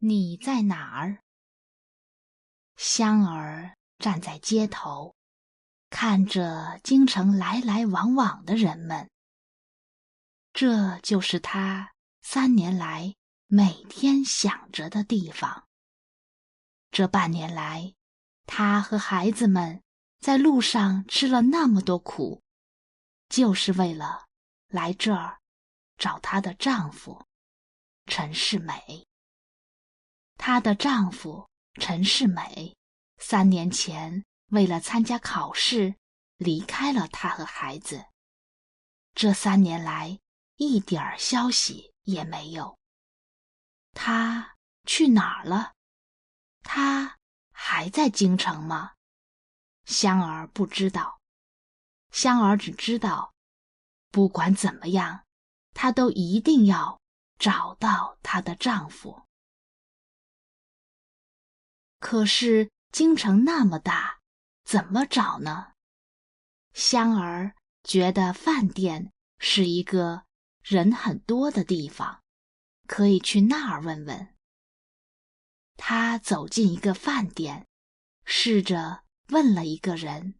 你在哪儿？香儿站在街头，看着京城来来往往的人们。这就是他3年来每天想着的地方。这半年来，他和孩子们在路上吃了那么多苦，就是为了来这儿找她的丈夫陈世美。她的丈夫陈世美3年前为了参加考试离开了她和孩子，这3年来一点儿消息也没有。他去哪儿了？他还在京城吗？香儿不知道。香儿只知道，不管怎么样，她都一定要找到她的丈夫。可是京城那么大，怎么找呢？香儿觉得饭店是一个人很多的地方，可以去那儿问问。她走进一个饭店，试着问了一个人：“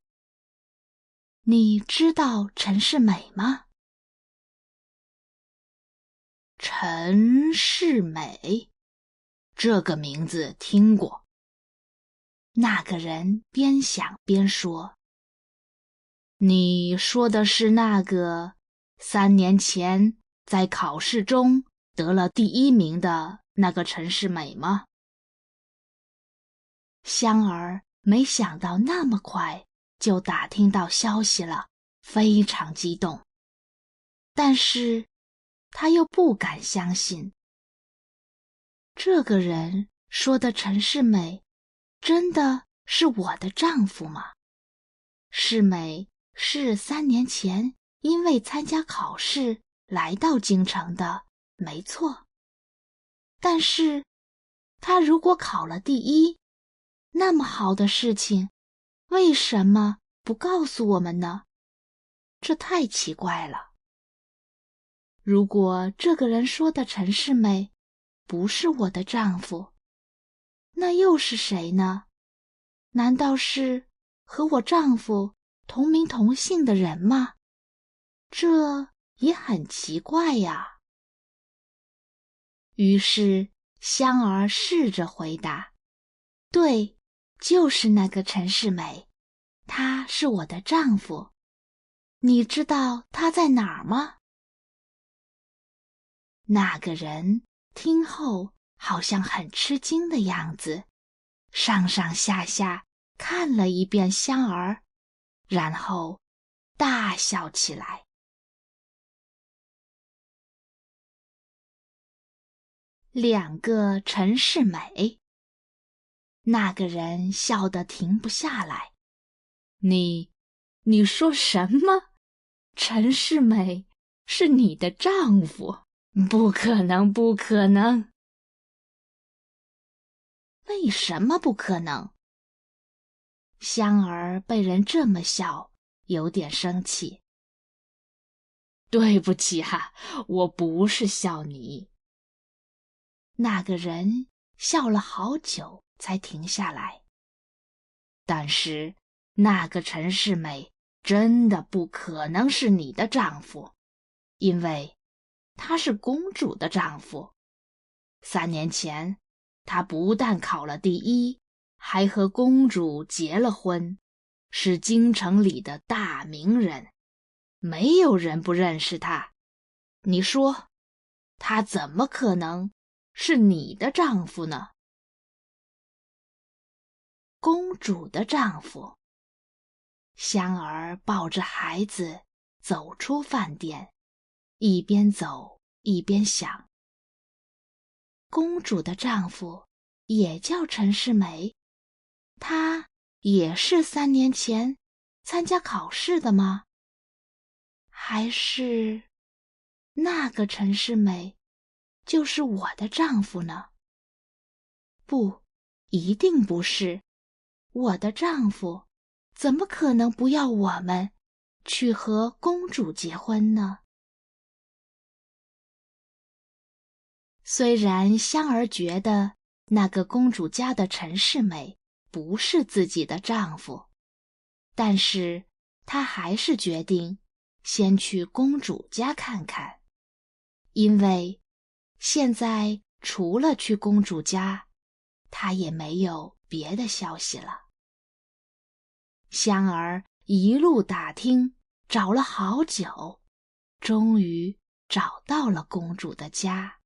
你知道陈世美吗？”陈世美，这个名字听过。那个人边想边说：“你说的是那个3年前在考试中得了第1名的那个陈世美吗？”香儿没想到那么快就打听到消息了，非常激动。但是她又不敢相信，这个人说的陈世美真的是我的丈夫吗？世美是3年前因为参加考试来到京城的，没错。但是他如果考了第1，那么好的事情，为什么不告诉我们呢？这太奇怪了。如果这个人说的陈世美不是我的丈夫，那又是谁呢？难道是和我丈夫同名同姓的人吗？这也很奇怪呀。于是香儿试着回答：“对，就是那个陈世美，他是我的丈夫。你知道他在哪儿吗？”那个人听后好像很吃惊的样子，上上下下看了一遍香儿，然后大笑起来。2个陈世美。那个人笑得停不下来。你说什么？陈世美是你的丈夫？不可能，不可能！为什么不可能？香儿被人这么笑，有点生气。对不起啊，我不是笑你。那个人笑了好久才停下来。但是那个陈世美真的不可能是你的丈夫，因为他是公主的丈夫。3年前，他不但考了第1，还和公主结了婚，是京城里的大名人，没有人不认识他。你说，他怎么可能是你的丈夫呢？公主的丈夫。香儿抱着孩子走出饭店，一边走一边想，公主的丈夫也叫陈世美，他也是3年前参加考试的吗？还是那个陈世美就是我的丈夫呢？不，一定不是。我的丈夫怎么可能不要我们去和公主结婚呢？虽然香儿觉得那个公主家的陈世美不是自己的丈夫，但是她还是决定先去公主家看看，因为现在除了去公主家，她也没有别的消息了。香儿一路打听，找了好久，终于找到了公主的家。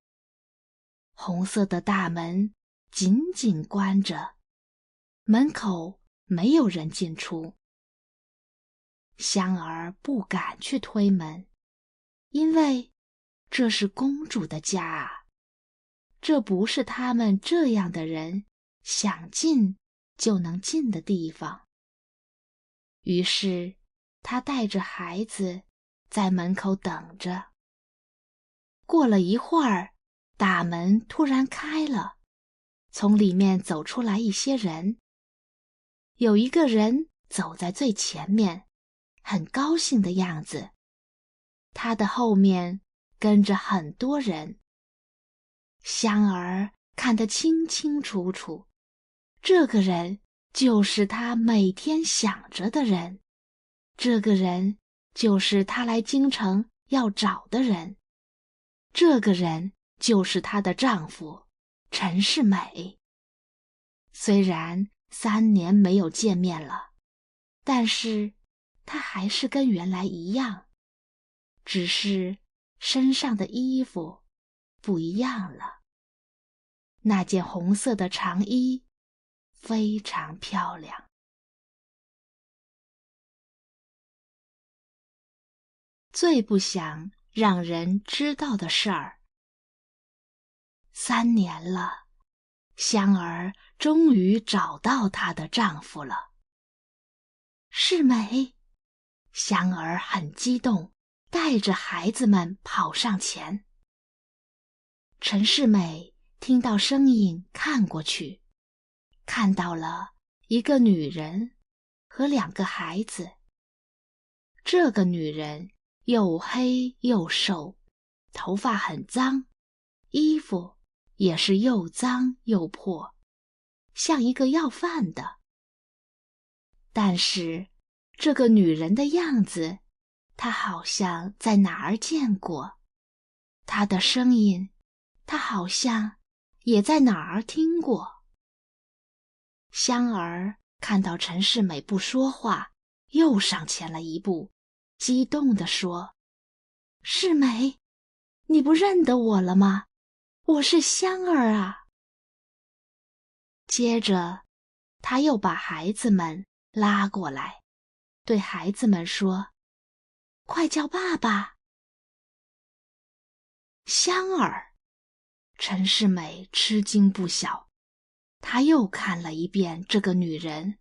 红色的大门紧紧关着，门口没有人进出。香儿不敢去推门，因为这是公主的家啊，这不是他们这样的人想进就能进的地方。于是她带着孩子在门口等着。过了一会儿，大门突然开了，从里面走出来一些人。有一个人走在最前面，很高兴的样子。他的后面跟着很多人。香儿看得清清楚楚，这个人就是他每天想着的人，这个人就是他来京城要找的人，这个人就是她的丈夫陈世美。虽然3年没有见面了，但是他还是跟原来一样，只是身上的衣服不一样了。那件红色的长衣非常漂亮。最不想让人知道的事儿。3年了，香儿终于找到她的丈夫了。世美，香儿很激动，带着孩子们跑上前。陈世美听到声音看过去，看到了一个女人和2个孩子。这个女人又黑又瘦，头发很脏，衣服也是又脏又破，像一个要饭的。但是这个女人的样子，她好像在哪儿见过，她的声音，她好像也在哪儿听过。香儿看到陈世美不说话，又上前了一步，激动地说：“世美，你不认得我了吗？我是香儿啊。”接着，他又把孩子们拉过来，对孩子们说：“快叫爸爸。”香儿，陈世美吃惊不小，她又看了一遍这个女人，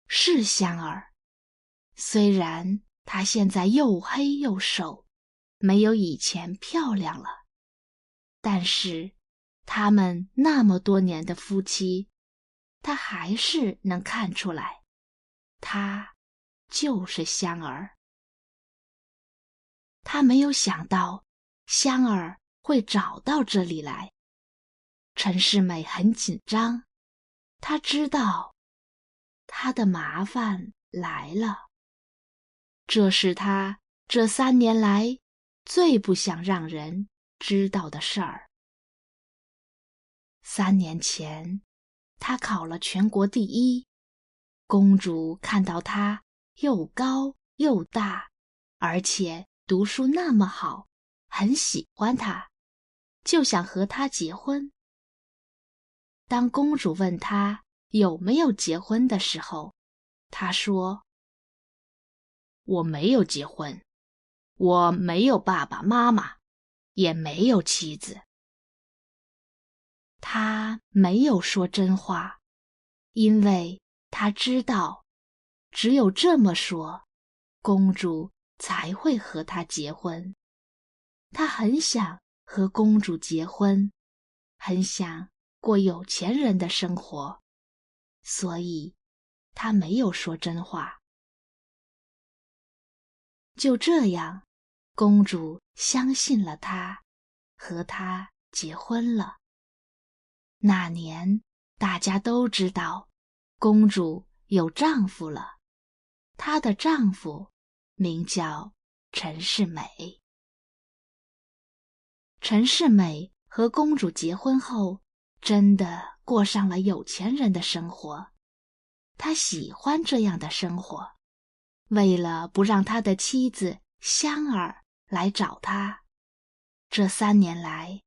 是香儿。虽然她现在又黑又瘦，没有以前漂亮了，但是他们那么多年的夫妻，她还是能看出来，她就是香儿。她没有想到香儿会找到这里来。陈世美很紧张，她知道她的麻烦来了。这是她这3年来最不想让人知道的事儿。3年前，她考了全国第1，公主看到她又高又大，而且读书那么好，很喜欢她，就想和她结婚。当公主问她有没有结婚的时候，她说：“我没有结婚，我没有爸爸妈妈，也没有妻子。”她没有说真话，因为她知道，只有这么说，公主才会和她结婚。她很想和公主结婚，很想过有钱人的生活，所以她没有说真话。就这样，公主相信了他，和他结婚了。那年大家都知道，公主有丈夫了，她的丈夫名叫陈世美。陈世美和公主结婚后，真的过上了有钱人的生活。他喜欢这样的生活，为了不让他的妻子香儿来找他，这3年来，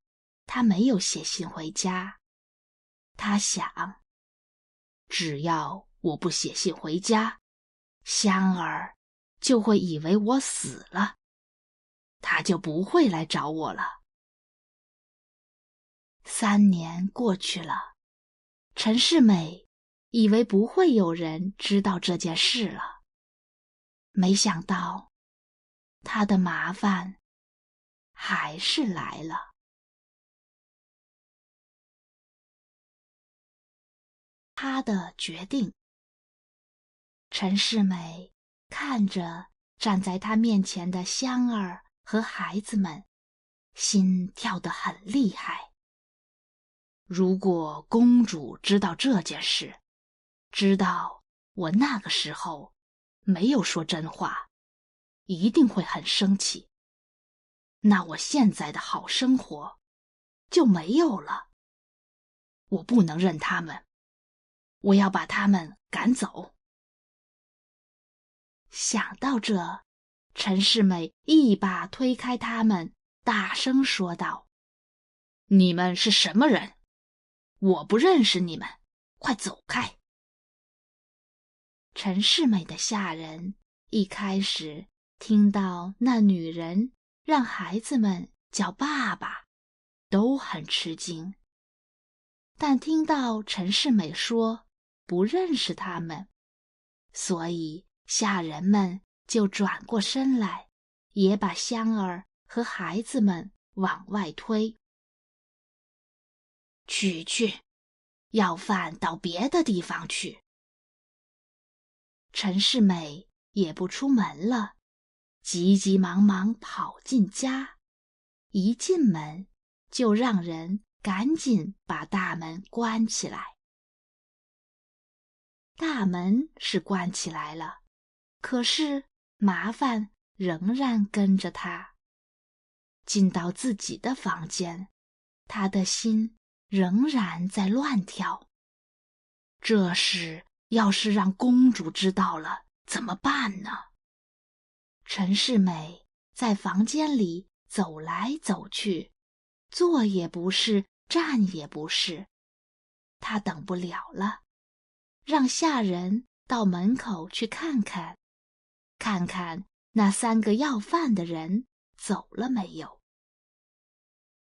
他没有写信回家。他想，只要我不写信回家，香儿就会以为我死了，她就不会来找我了。3年过去了，陈世美以为不会有人知道这件事了，没想到他的麻烦还是来了。他的决定。陈世美看着站在他面前的香儿和孩子们，心跳得很厉害。如果公主知道这件事，知道我那个时候没有说真话，一定会很生气。那我现在的好生活就没有了。我不能认他们，我要把他们赶走。想到这，陈世美一把推开他们，大声说道：“你们是什么人？我不认识你们，快走开！”陈世美的下人一开始听到那女人让孩子们叫爸爸，都很吃惊。但听到陈世美说不认识他们，所以下人们就转过身来，也把香儿和孩子们往外推。去，要饭到别的地方去。陈世美也不出门了，急急忙忙跑进家，一进门就让人赶紧把大门关起来。大门是关起来了，可是麻烦仍然跟着他。进到自己的房间，他的心仍然在乱跳。这事要是让公主知道了，怎么办呢？陈世美在房间里走来走去，坐也不是，站也不是。她等不了了，让下人到门口去看看，看看那3个要饭的人走了没有。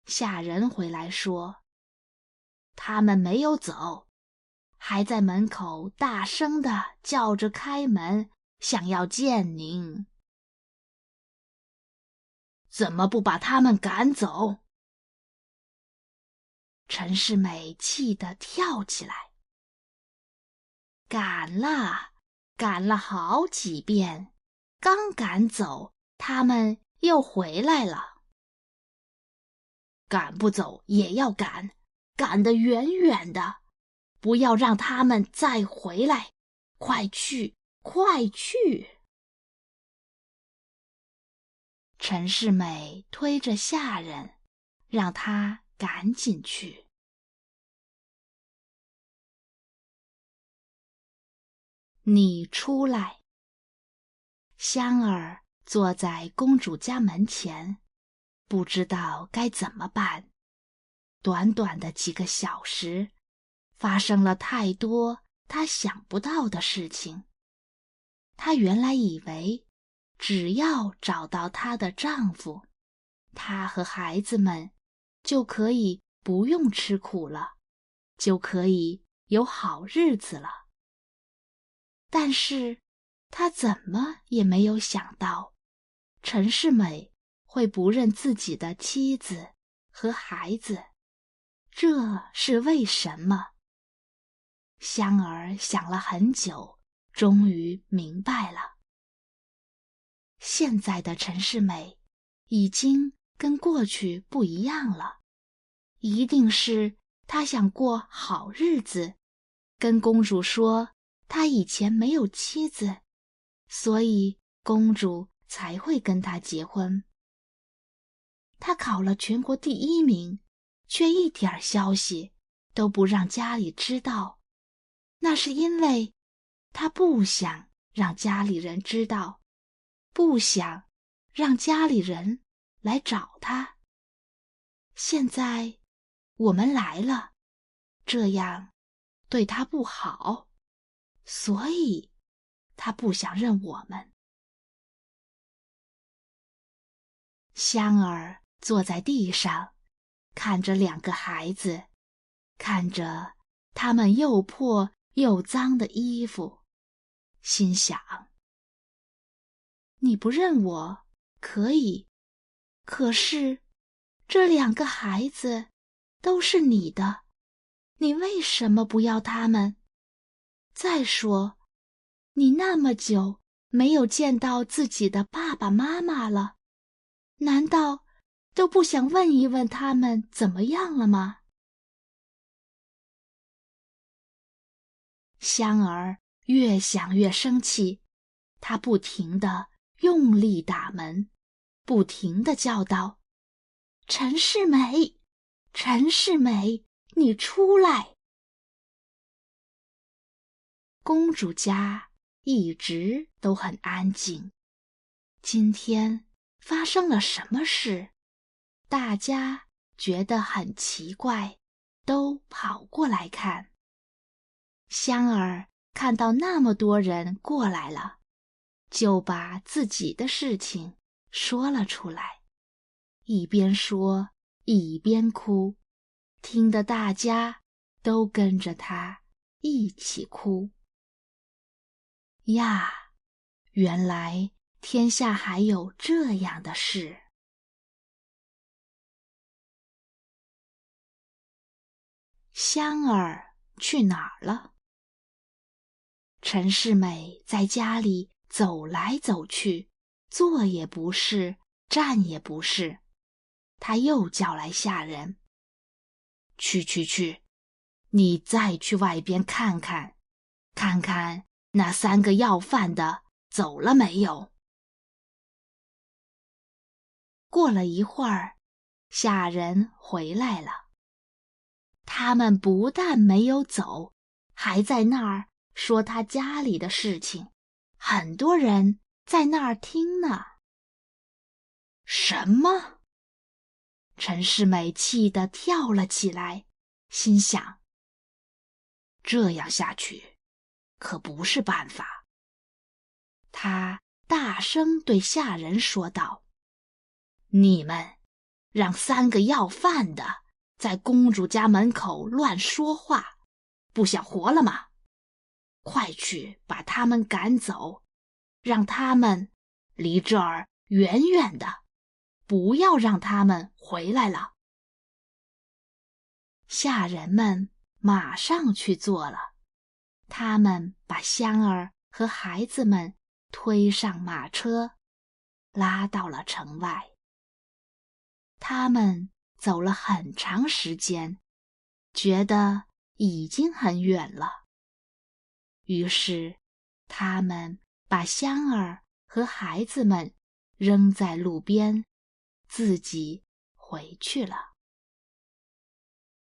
下人回来说，他们没有走，还在门口大声地叫着开门，想要见您。怎么不把他们赶走？陈世美气得跳起来。赶了好几遍，刚赶走，他们又回来了。赶不走也要赶，赶得远远的，不要让他们再回来。快去，快去！陈世美推着下人，让他赶紧去。你出来。香儿坐在公主家门前，不知道该怎么办。短短的几个小时，发生了太多她想不到的事情。她原来以为，只要找到她的丈夫，她和孩子们就可以不用吃苦了，就可以有好日子了。但是她怎么也没有想到，陈世美会不认自己的妻子和孩子，这是为什么？香儿想了很久，终于明白了。现在的陈世美已经跟过去不一样了，一定是他想过好日子，跟公主说他以前没有妻子，所以公主才会跟他结婚。他考了全国第1名，却一点消息都不让家里知道，那是因为他不想让家里人知道，不想让家里人来找他。现在我们来了，这样对他不好，所以他不想认我们。香儿坐在地上，看着2个孩子，看着他们又破又脏的衣服，心想：你不认我可以，可是这2个孩子都是你的，你为什么不要他们？再说，你那么久没有见到自己的爸爸妈妈了，难道都不想问一问他们怎么样了吗？香儿越想越生气，她不停地用力打门，不停地叫道：陈世美，陈世美，你出来！公主家一直都很安静，今天发生了什么事？大家觉得很奇怪，都跑过来看。香儿看到那么多人过来了，就把自己的事情说了出来，一边说一边哭，听得大家都跟着她一起哭。呀，原来天下还有这样的事。香儿去哪儿了？陈世美在家里走来走去，坐也不是，站也不是。她又叫来下人：去，你再去外边看看，看看那3个要饭的走了没有。过了一会儿，下人回来了。他们不但没有走，还在那儿说他家里的事情，很多人在那儿听呢。什么？陈世美气得跳了起来，心想：这样下去可不是办法。他大声对下人说道：你们让3个要饭的在公主家门口乱说话，不想活了吗？快去把他们赶走，让他们离这儿远远的，不要让他们回来了。下人们马上去做了，他们把香儿和孩子们推上马车，拉到了城外。他们走了很长时间，觉得已经很远了。于是，他们把香儿和孩子们扔在路边，自己回去了。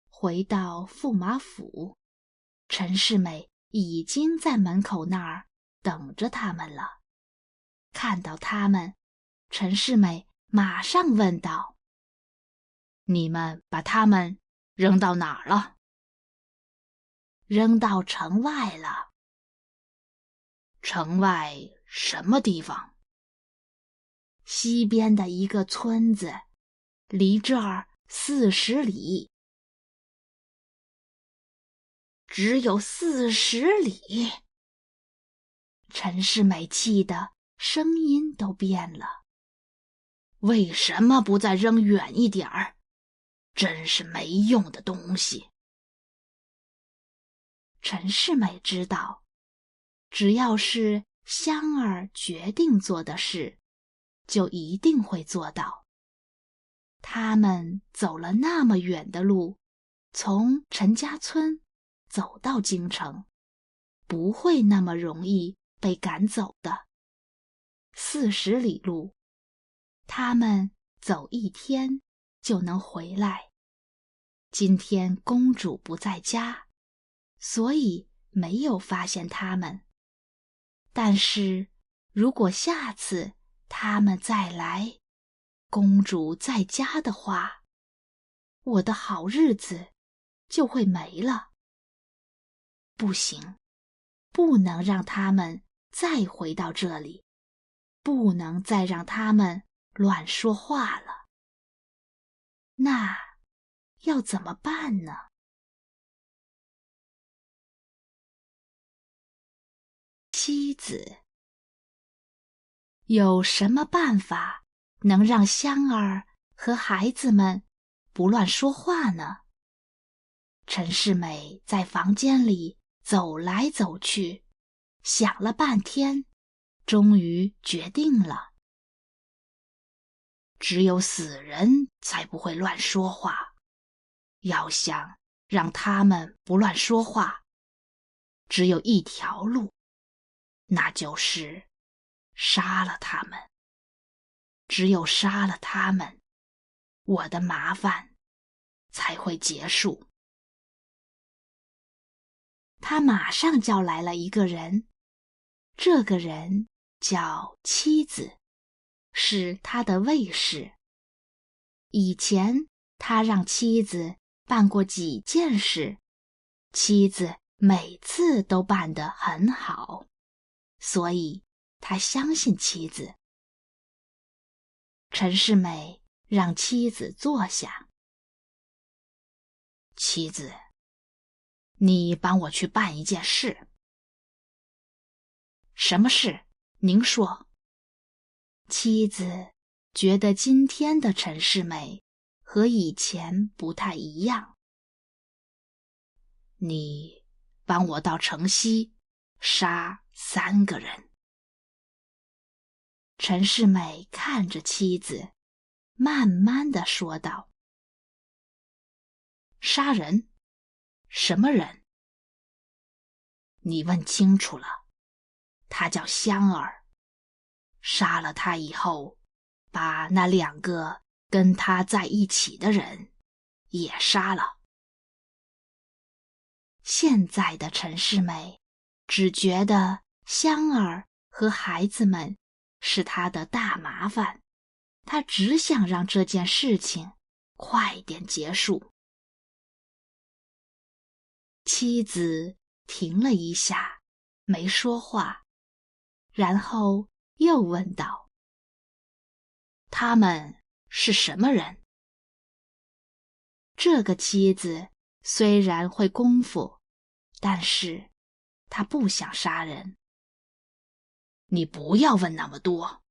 回到驸马府，陈世美已经在门口那儿等着他们了。看到他们，陈世美马上问道：你们把他们扔到哪儿了？扔到城外了。城外什么地方？西边的一个村子，离这儿40里。只有40里。陈世美气得声音都变了。为什么不再扔远一点儿？真是没用的东西。陈世美知道，只要是香儿决定做的事，就一定会做到。他们走了那么远的路，从陈家村走到京城，不会那么容易被赶走的。40里路，他们走1天就能回来。今天公主不在家，所以没有发现他们。但是如果下次他们再来，公主在家的话，我的好日子就会没了。不行，不能让他们再回到这里，不能再让他们乱说话了。那要怎么办呢？妻子，有什么办法能让香儿和孩子们不乱说话呢？陈世美在房间里走来走去，想了半天，终于决定了。只有死人才不会乱说话，要想让他们不乱说话，只有一条路，那就是杀了他们。只有杀了他们，我的麻烦才会结束。他马上叫来了一个人，这个人叫妻子，是他的卫士。以前他让妻子办过几件事，妻子每次都办得很好，所以他相信妻子。陈世美让妻子坐下。妻子，你帮我去办一件事。什么事？您说。妻子觉得今天的陈世美和以前不太一样。你帮我到城西杀3个人。陈世美看着妻子，慢慢地说道：杀人？什么人？你问清楚了，他叫香儿。杀了他以后，把那2个跟他在一起的人也杀了。现在的陈世美只觉得香儿和孩子们是他的大麻烦，他只想让这件事情快点结束。妻子停了一下，没说话，然后又问道：他们是什么人？这个妻子虽然会功夫，但是她不想杀人。你不要问那么多，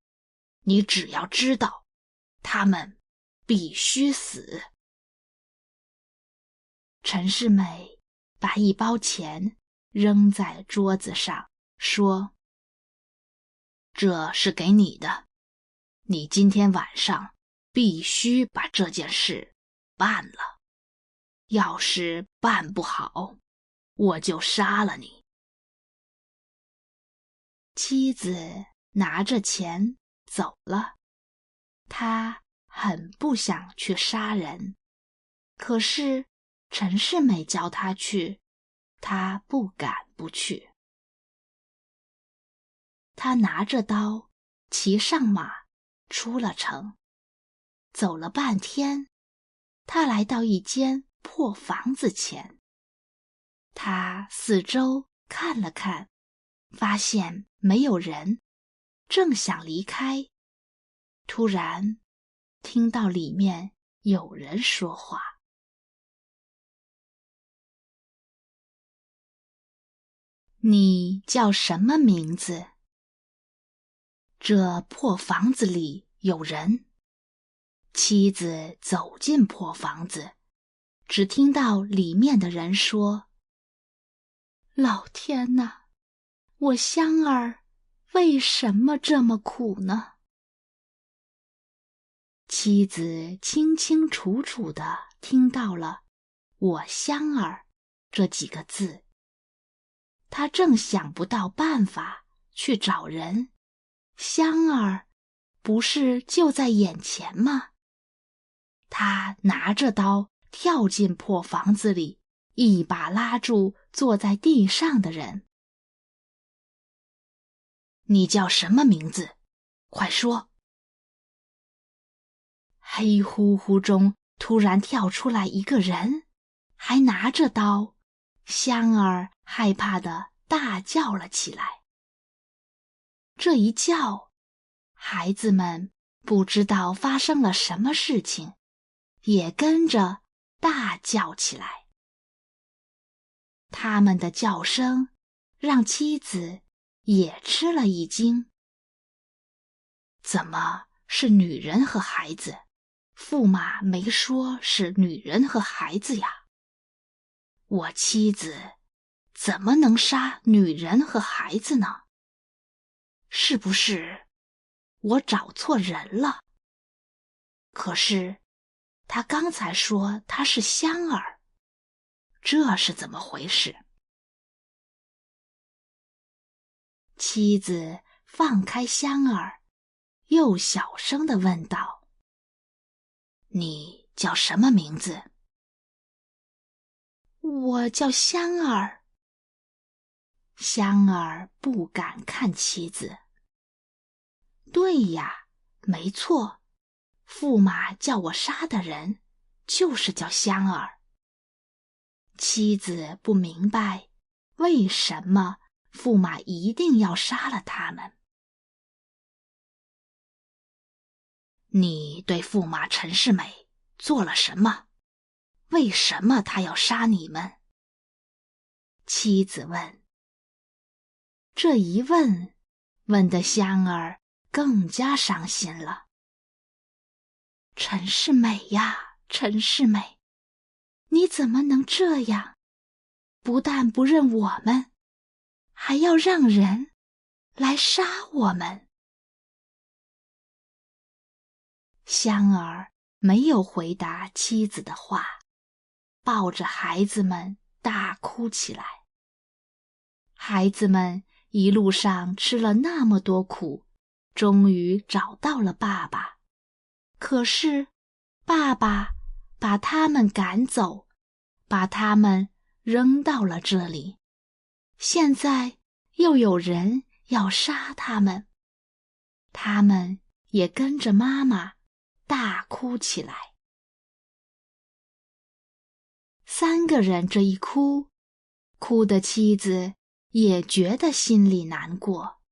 你只要知道，他们必须死。陈世美把1包钱扔在桌子上，说：这是给你的，你今天晚上必须把这件事办了。要是办不好，我就杀了你。妻子拿着钱走了，她很不想去杀人，可是陈世美叫她去，她不敢不去。她拿着刀，骑上马，出了城。走了半天，她来到一间破房子前。她四周看了看，发现没有人，正想离开，突然听到里面有人说话：你叫什么名字？这破房子里有人。妻子走进破房子，只听到里面的人说：老天哪，我香儿为什么这么苦呢？妻子清清楚楚地听到了我香儿这几个字。他正想不到办法去找人，香儿不是就在眼前吗？他拿着刀跳进破房子里，一把拉住坐在地上的人。你叫什么名字？快说！黑乎乎中突然跳出来一个人，还拿着刀。香儿害怕地大叫了起来。这一叫，孩子们不知道发生了什么事情，也跟着大叫起来。他们的叫声让妻子也吃了一惊。怎么是女人和孩子？驸马没说是女人和孩子呀。我妻子怎么能杀女人和孩子呢？是不是我找错人了？可是他刚才说他是香儿，这是怎么回事？妻子放开香儿，又小声地问道：你叫什么名字？我叫香儿。香儿不敢看妻子。对呀，没错，驸马叫我杀的人就是叫香儿。妻子不明白为什么驸马一定要杀了他们。你对驸马陈世美做了什么？为什么他要杀你们？妻子问。这一问，问得香儿更加伤心了。陈世美呀，陈世美，你怎么能这样？不但不认我们，还要让人来杀我们。香儿没有回答妻子的话，抱着孩子们大哭起来。孩子们一路上吃了那么多苦，终于找到了爸爸。可是爸爸把他们赶走，把他们扔到了这里。现在又有人要杀他们，他们也跟着妈妈大哭起来。三个人这一哭，哭的妻子也觉得心里难过。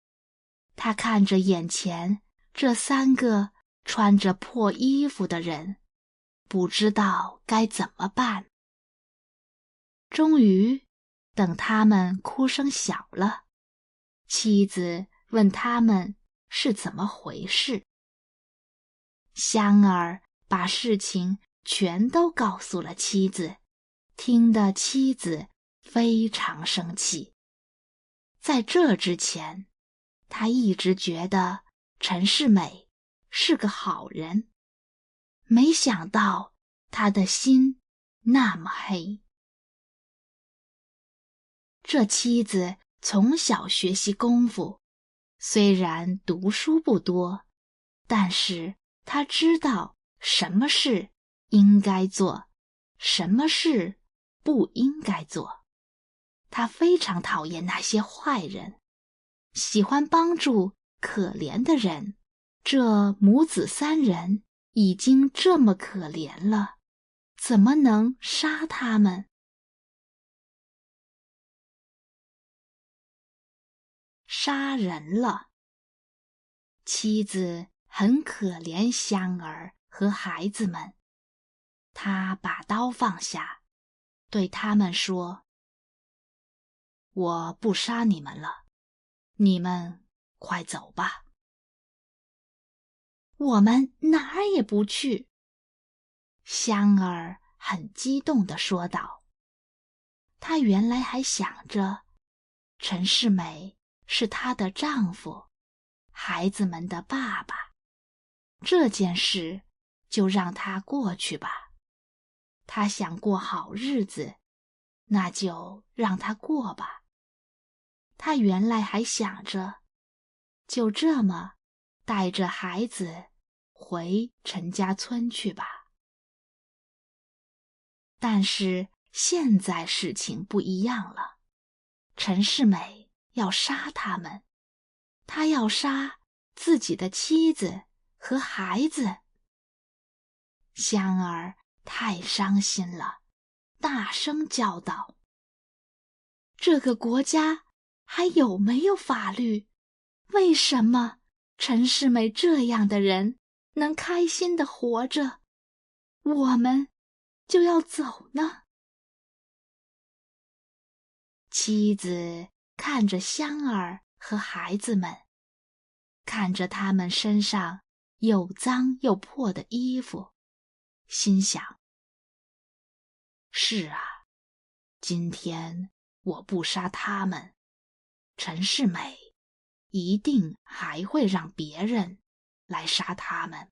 他看着眼前这三个穿着破衣服的人，不知道该怎么办。终于，等他们哭声小了，妻子问他们是怎么回事。香儿把事情全都告诉了妻子，听得妻子非常生气。在这之前，他一直觉得陈世美是个好人，没想到他的心那么黑。这妻子从小学习功夫，虽然读书不多，但是她知道什么事应该做，什么事不应该做。她非常讨厌那些坏人，喜欢帮助可怜的人。这母子三人已经这么可怜了，怎么能杀他们？杀人了。妻子很可怜香儿和孩子们，她把刀放下，对他们说：我不杀你们了，你们快走吧。我们哪儿也不去。香儿很激动地说道。她原来还想着陈世美是她的丈夫，孩子们的爸爸，这件事就让她过去吧。他想过好日子，那就让他过吧。他原来还想着，就这么带着孩子回陈家村去吧。但是现在事情不一样了，陈世美要杀他们，他要杀自己的妻子和孩子。香儿太伤心了，大声叫道：这个国家还有没有法律？为什么陈世美这样的人能开心地活着，我们就要走呢？妻子看着香儿和孩子们，看着他们身上又脏又破的衣服，心想：是啊，今天我不杀他们，陈世美一定还会让别人来杀他们。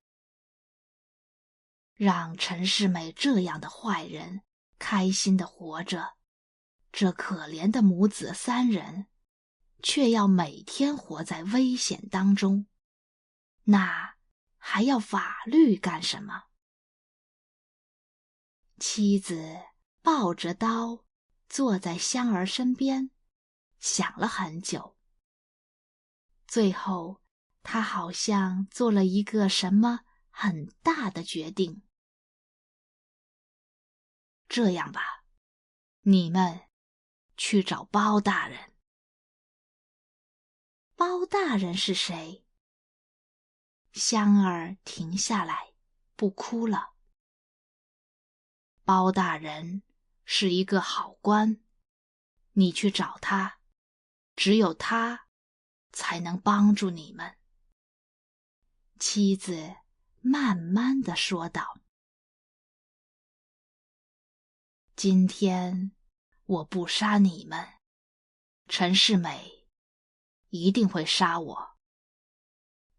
让陈世美这样的坏人开心地活着，这可怜的母子三人却要每天活在危险当中，那还要法律干什么？妻子抱着刀坐在香儿身边，想了很久。最后，她好像做了一个什么很大的决定。这样吧，你们去找包大人。包大人是谁？香儿停下来，不哭了。包大人是一个好官，你去找他，只有他才能帮助你们。妻子慢慢地说道：今天我不杀你们，陈世美一定会杀我。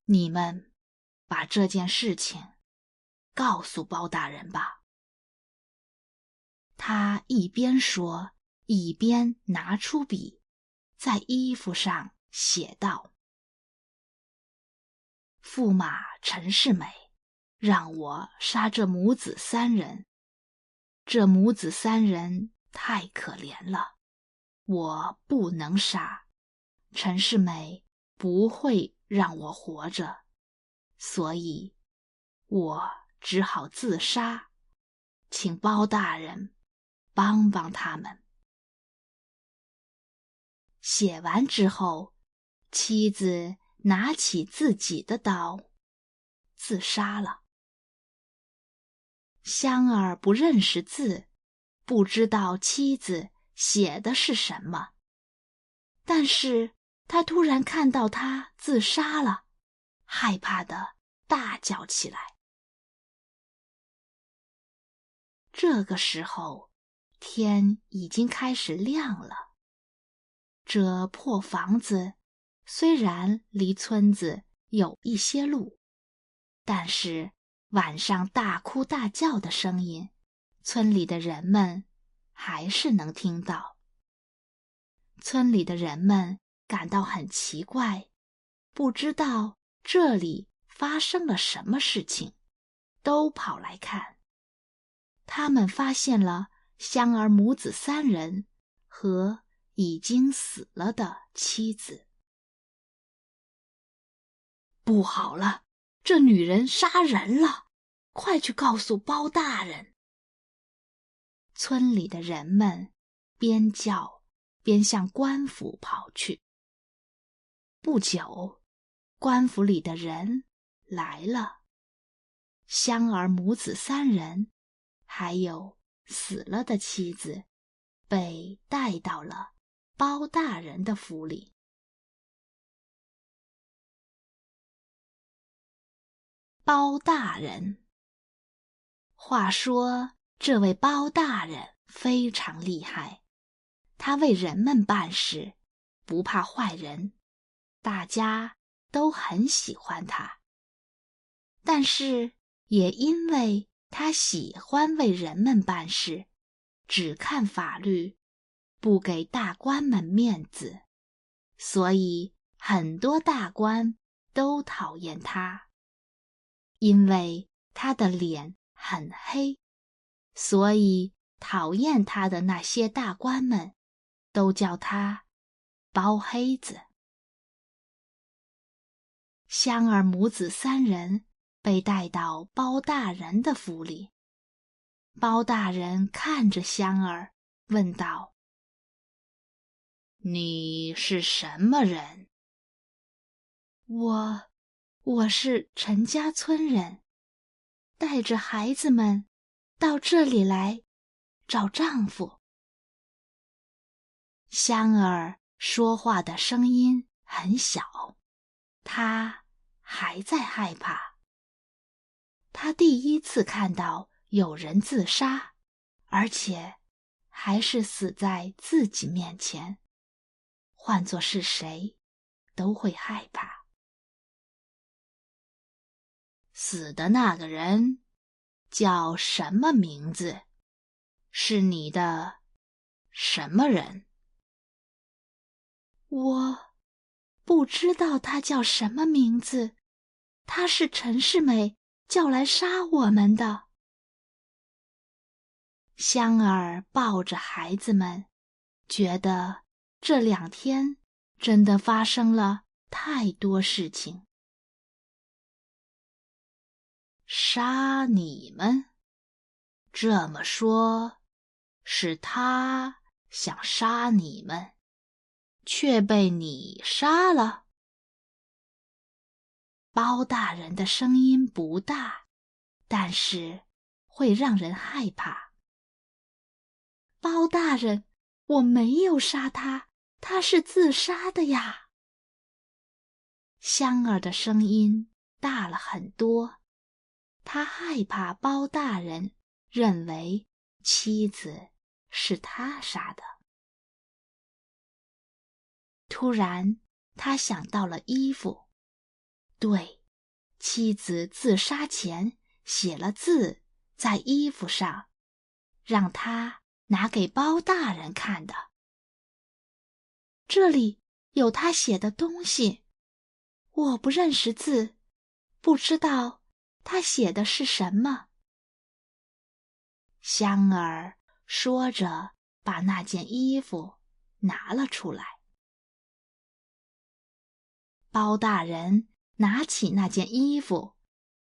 你们把这件事情告诉包大人吧。他一边说，一边拿出笔，在衣服上写道：驸马陈世美让我杀这母子三人，这母子三人太可怜了，我不能杀，陈世美不会让我活着，所以我只好自杀，请包大人帮帮他们。写完之后，妻子拿起自己的刀，自杀了。香儿不认识字，不知道妻子写的是什么，但是他突然看到他自杀了，害怕地大叫起来。这个时候，天已经开始亮了。这破房子虽然离村子有一些路，但是晚上大哭大叫的声音，村里的人们还是能听到。村里的人们感到很奇怪，不知道这里发生了什么事情，都跑来看。他们发现了香儿母子三人和已经死了的妻子。不好了，这女人杀人了，快去告诉包大人。村里的人们边叫边向官府跑去。不久，官府里的人来了，香儿母子三人还有死了的妻子被带到了包大人的府里。包大人，话说这位包大人非常厉害，他为人们办事，不怕坏人，大家都很喜欢他。但是也因为他喜欢为人们办事，只看法律，不给大官们面子，所以很多大官都讨厌他。因为他的脸很黑，所以讨厌他的那些大官们都叫他包黑子。香儿母子3人被带到包大人的府里。包大人看着香儿，问道：“你是什么人？”“我是陈家村人，带着孩子们到这里来找丈夫。”香儿说话的声音很小，她还在害怕。她第一次看到有人自杀，而且还是死在自己面前，换作是谁都会害怕。死的那个人叫什么名字？是你的什么人？我不知道他叫什么名字，他是陈世美叫来杀我们的。香儿抱着孩子们，觉得这2天真的发生了太多事情。杀你们？这么说，是他想杀你们，却被你杀了？包大人的声音不大，但是会让人害怕。包大人，我没有杀他，他是自杀的呀。香儿的声音大了很多，他害怕包大人认为妻子是他杀的。突然，他想到了衣服，对，妻子自杀前写了字在衣服上，让他拿给包大人看的。这里有他写的东西，我不认识字，不知道他写的是什么。香儿说着，把那件衣服拿了出来。包大人拿起那件衣服，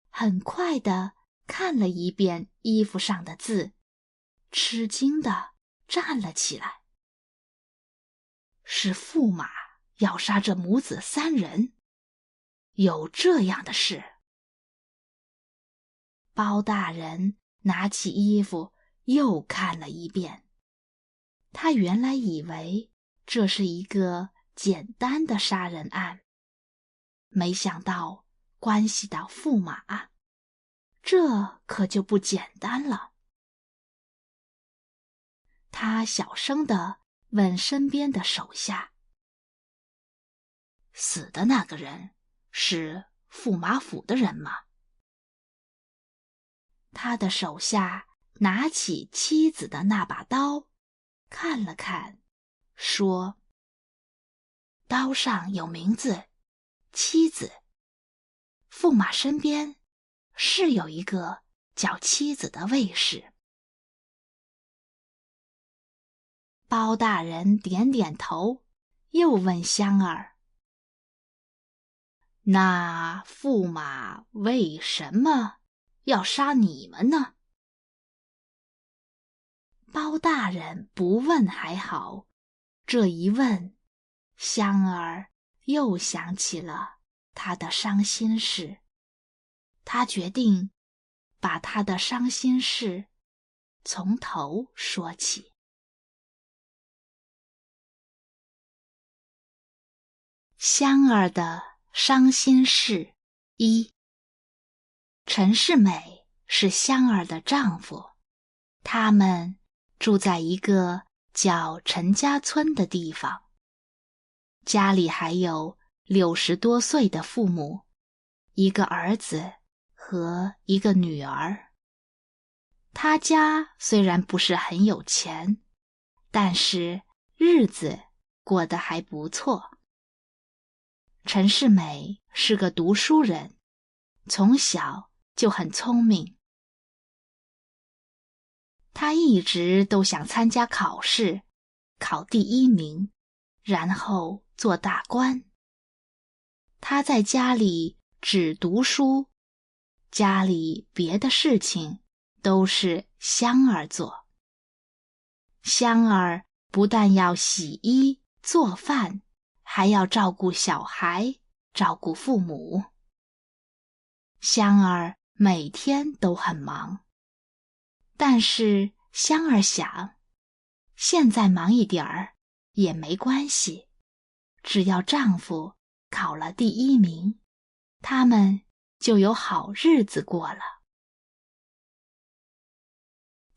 很快地看了一遍衣服上的字，吃惊地站了起来。是驸马要杀这母子3人，有这样的事？包大人拿起衣服又看了一遍，他原来以为这是一个简单的杀人案，没想到关系到驸马，这可就不简单了。他小声地问身边的手下：“死的那个人是驸马府的人吗？”他的手下拿起妻子的那把刀，看了看，说：“刀上有名字，妻子。驸马身边是有一个叫妻子的卫士。”包大人点点头，又问香儿：“那驸马为什么要杀你们呢？”包大人不问还好，这一问，香儿又想起了他的伤心事。他决定把他的伤心事从头说起。香儿的伤心事1。陈世美是香儿的丈夫，他们住在一个叫陈家村的地方，家里还有60多岁的父母，一个儿子和一个女儿。他家虽然不是很有钱，但是日子过得还不错。陈世美是个读书人，从小就很聪明。他一直都想参加考试，考第1名，然后做大官。他在家里只读书，家里别的事情都是香儿做。香儿不但要洗衣做饭，还要照顾小孩，照顾父母。香儿每天都很忙，但是香儿想，现在忙一点儿也没关系，只要丈夫考了第1名，他们就有好日子过了。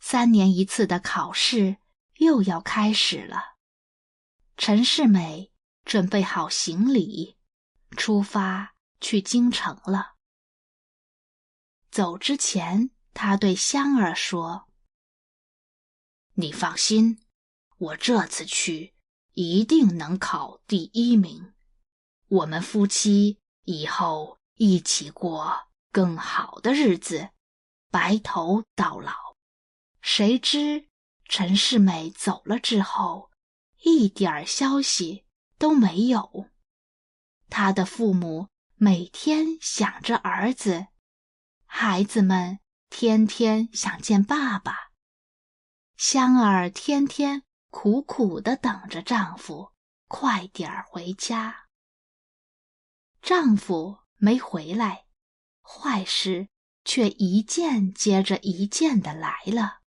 3年1次的考试又要开始了。陈世美准备好行李，出发去京城了。走之前，他对香儿说：“你放心，我这次去一定能考第1名。我们夫妻以后一起过更好的日子，白头到老。”谁知陈世美走了之后，一点消息都没有。他的父母每天想着儿子，孩子们天天想见爸爸。香儿天天苦苦地等着丈夫快点儿回家。丈夫没回来，坏事却一件接着一件的来了。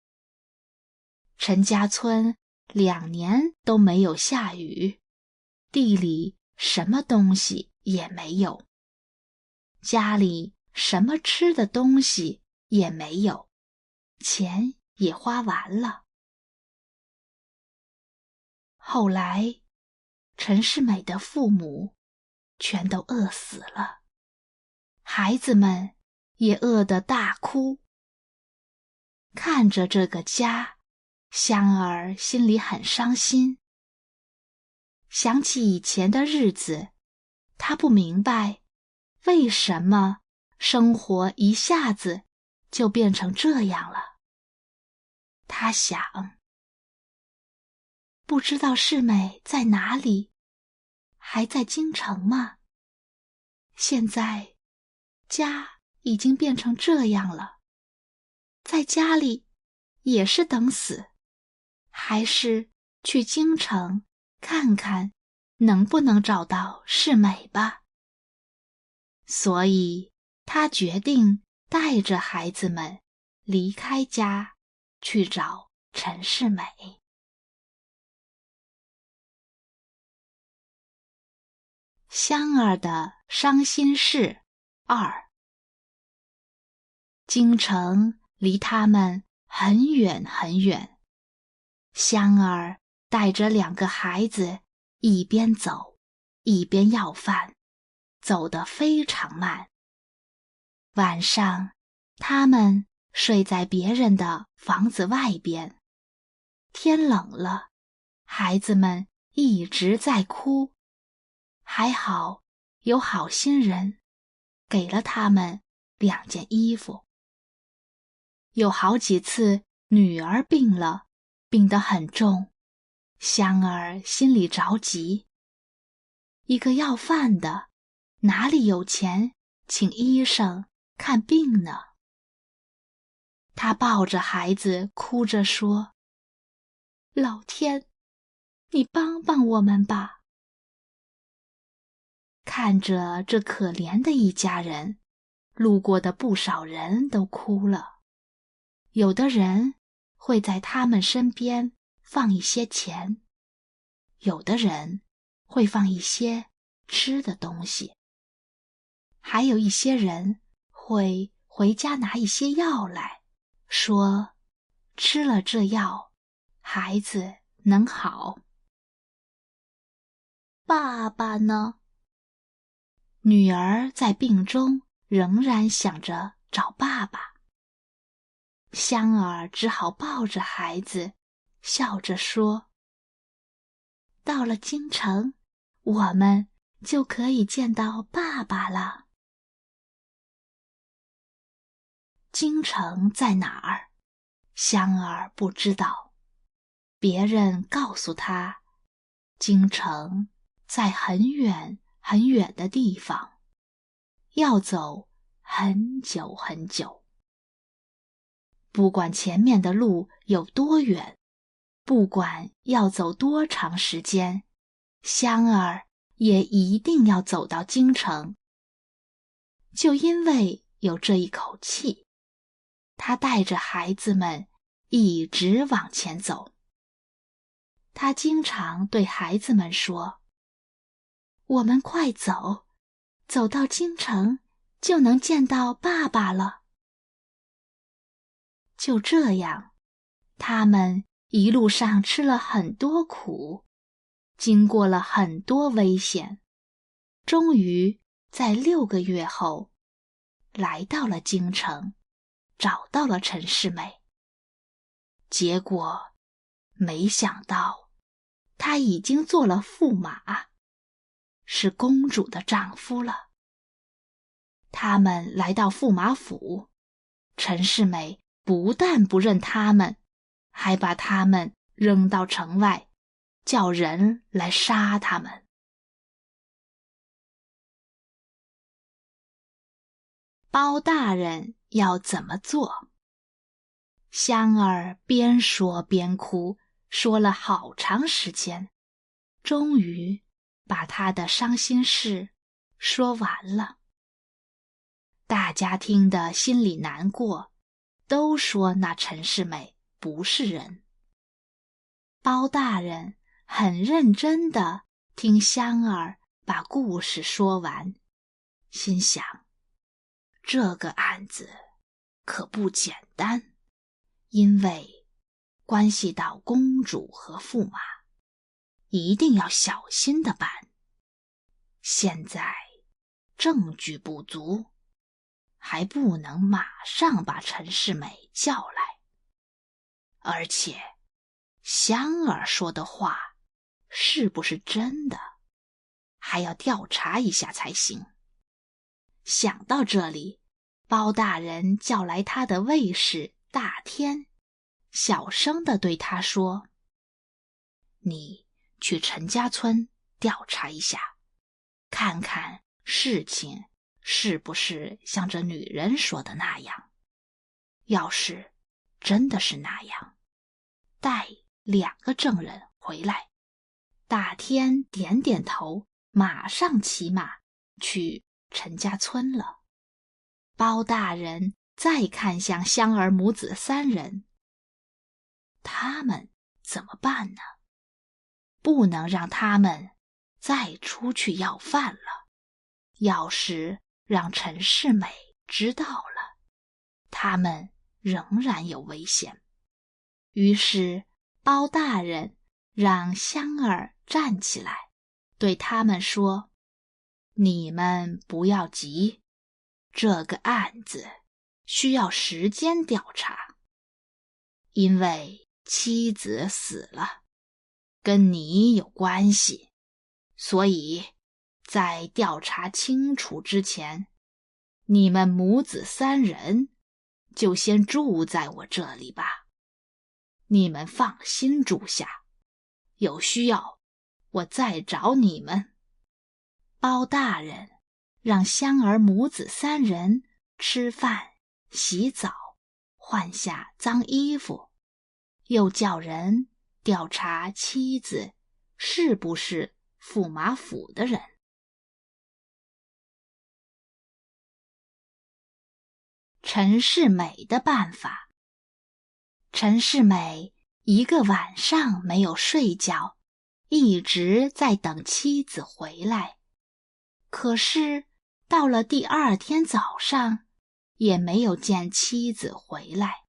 陈家村2年都没有下雨，地里什么东西也没有，家里什么吃的东西也没有，钱也花完了。后来，陈世美的父母全都饿死了，孩子们也饿得大哭。看着这个家，香儿心里很伤心。想起以前的日子，她不明白为什么生活一下子就变成这样了。她想，不知道世美在哪里，还在京城吗？现在家已经变成这样了，在家里也是等死，还是去京城看看能不能找到世美吧。所以她决定带着孩子们离开家，去找陈世美。香儿的伤心事2。京城离他们很远很远，香儿带着2个孩子一边走一边要饭，走得非常慢。晚上，他们睡在别人的房子外边。天冷了，孩子们一直在哭。还好有好心人给了他们2件衣服。有好几次女儿病了，病得很重，香儿心里着急。一个要饭的，哪里有钱请医生看病呢？她抱着孩子哭着说：“老天，你帮帮我们吧！”看着这可怜的一家人，路过的不少人都哭了。有的人会在他们身边放一些钱，有的人会放一些吃的东西，还有一些人会回家拿一些药来，说吃了这药，孩子能好。爸爸呢？女儿在病中仍然想着找爸爸。香儿只好抱着孩子，笑着说：“到了京城，我们就可以见到爸爸了。”京城在哪儿？香儿不知道。别人告诉他，京城在很远很远的地方，要走很久很久。不管前面的路有多远，不管要走多长时间，香儿也一定要走到京城。就因为有这一口气，他带着孩子们一直往前走。他经常对孩子们说：“我们快走，走到京城就能见到爸爸了。”就这样，他们一路上吃了很多苦，经过了很多危险，终于在6个月后来到了京城，找到了陈世美。结果没想到他已经做了驸马，是公主的丈夫了。他们来到驸马府，陈世美不但不认他们，还把他们扔到城外，叫人来杀他们。包大人要怎么做？香儿边说边哭，说了好长时间，终于把她的伤心事说完了。大家听得心里难过，都说那陈世美不是人。包大人很认真地听香儿把故事说完，心想，这个案子可不简单，因为关系到公主和驸马，一定要小心地办。现在证据不足，还不能马上把陈世美叫来，而且香儿说的话是不是真的，还要调查一下才行。想到这里，包大人叫来他的卫士大天，小声地对他说：“你去陈家村调查一下，看看事情是不是像这女人说的那样。要是真的是那样，带2个证人回来。”大天点点头，马上骑马去陈家村了。包大人再看向香儿母子3人，他们怎么办呢？不能让他们再出去要饭了。要是让陈世美知道了，他们仍然有危险。于是包大人让香儿站起来，对他们说：“你们不要急，这个案子需要时间调查。因为妻子死了，跟你有关系，所以在调查清楚之前，你们母子3人就先住在我这里吧。你们放心住下，有需要我再找你们。”包大人让香儿母子3人吃饭、洗澡，换下脏衣服，又叫人调查妻子是不是驸马府的人。陈世美的办法。陈世美1个晚上没有睡觉，一直在等妻子回来。可是到了第2天早上，也没有见妻子回来。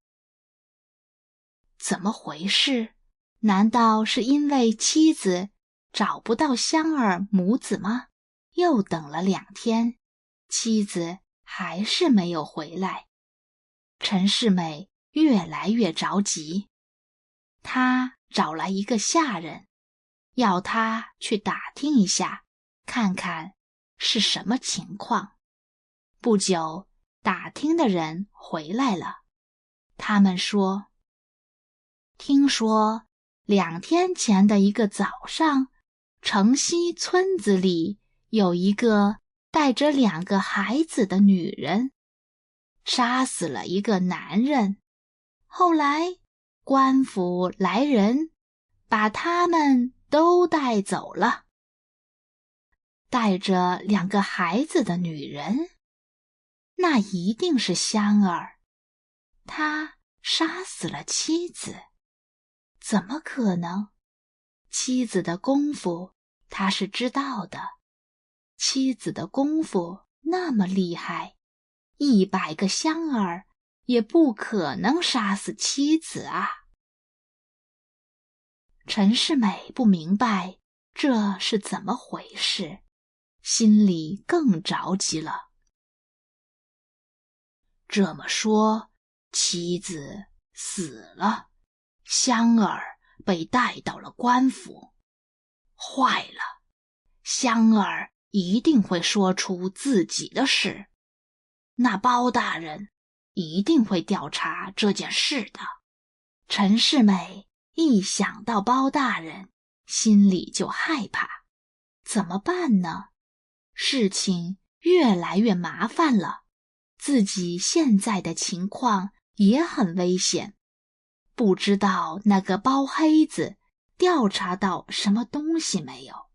怎么回事？难道是因为妻子找不到香儿母子吗？又等了2天，妻子还是没有回来。陈世美越来越着急。他找来一个下人，要他去打听一下，看看是什么情况。不久，打听的人回来了，他们说，听说2天前的一个早上，城西村子里有一个带着2个孩子的女人，杀死了一个男人。后来官府来人，把他们都带走了。带着2个孩子的女人，那一定是香儿，他杀死了妻子。怎么可能？妻子的功夫他是知道的，妻子的功夫那么厉害，100个香儿也不可能杀死妻子啊！陈世美不明白这是怎么回事，心里更着急了。这么说，妻子死了，香儿被带到了官府。坏了，香儿一定会说出自己的事，那包大人一定会调查这件事的。陈世美一想到包大人，心里就害怕。怎么办呢？事情越来越麻烦了，自己现在的情况也很危险，不知道那个包黑子调查到什么东西没有。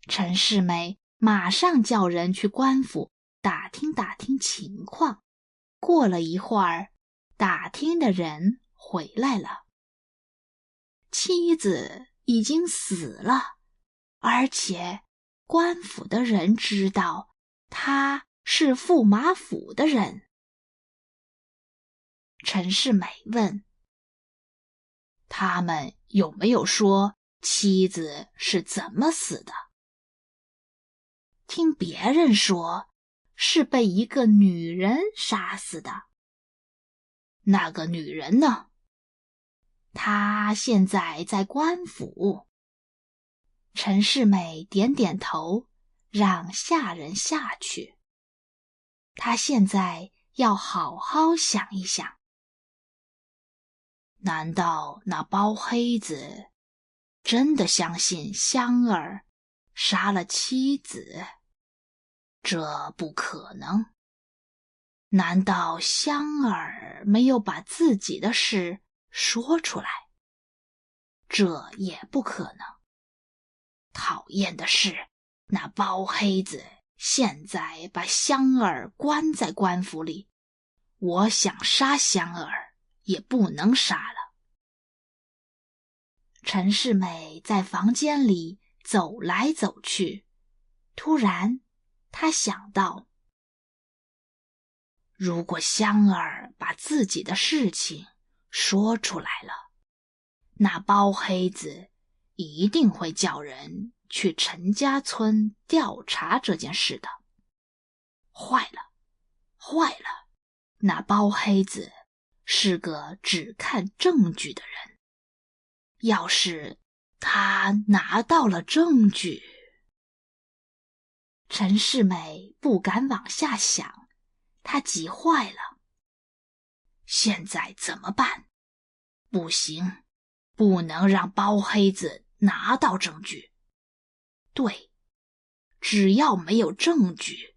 陈世美马上叫人去官府打听打听情况。过了一会儿，打听的人回来了，妻子已经死了，而且官府的人知道他是驸马府的人。陈世美问，他们有没有说妻子是怎么死的？听别人说是被一个女人杀死的。那个女人呢？她现在在官府。陈世美点点头，让下人下去。她现在要好好想一想。难道那包黑子真的相信香儿杀了妻子？这不可能。难道香儿没有把自己的事说出来？这也不可能。讨厌的是，那包黑子现在把香儿关在官府里，我想杀香儿也不能杀了。陈世美在房间里走来走去，突然她想到，如果香儿把自己的事情说出来了，那包黑子一定会叫人去陈家村调查这件事的。坏了，坏了，那包黑子是个只看证据的人。要是他拿到了证据……陈世美不敢往下想，她急坏了。现在怎么办？不行，不能让包黑子拿到证据。对，只要没有证据，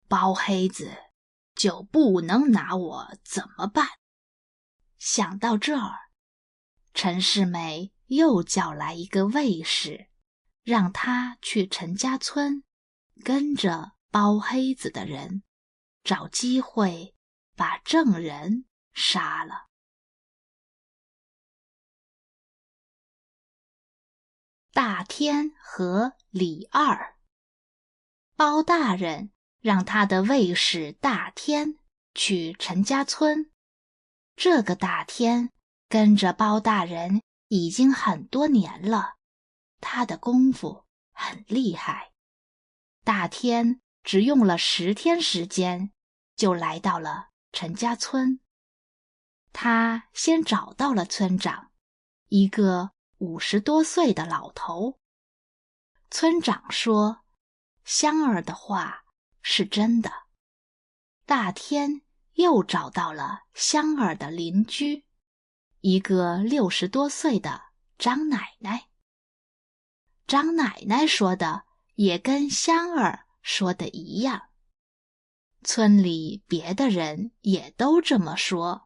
包黑子就不能拿我怎么办？想到这儿，陈世美又叫来一个卫士，让他去陈家村，跟着包黑子的人，找机会把证人杀了。大天和李二，包大人让他的卫士大天去陈家村。这个大天跟着包大人已经很多年了，他的功夫很厉害。大天只用了10天时间，就来到了陈家村。他先找到了村长，一个50多岁的老头。村长说，香儿的话是真的。大天又找到了香儿的邻居，一个60多岁的张奶奶。张奶奶说的也跟香儿说的一样，村里别的人也都这么说。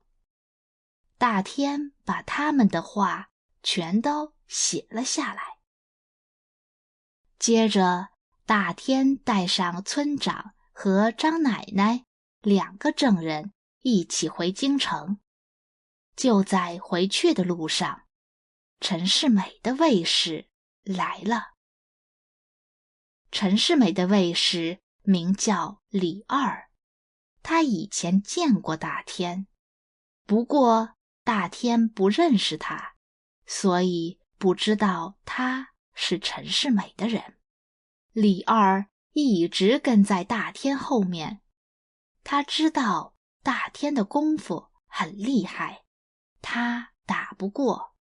大天把他们的话全都写了下来。接着，大天带上村长和张奶奶2个证人一起回京城。就在回去的路上，陈世美的卫士来了。陈世美的卫士名叫李二，他以前见过大天，不过大天不认识他，所以不知道他是陈世美的人。李二一直跟在大天后面，他知道大天的功夫很厉害，他打不过，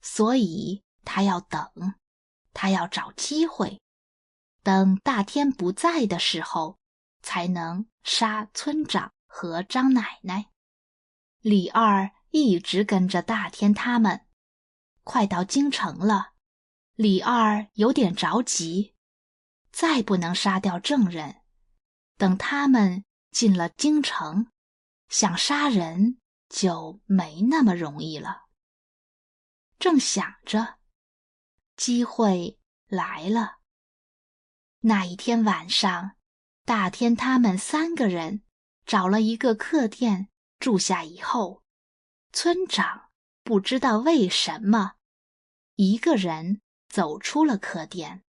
所以他要等，他要找机会，等大天不在的时候，才能杀村长和张奶奶。李二一直跟着大天他们，快到京城了，李二有点着急，再不能杀掉证人，等他们进了京城，想杀人就没那么容易了。正想着，机会来了。那一天晚上，大天他们3个人找了一个客店住下以后，村长不知道为什么一个人走出了客店。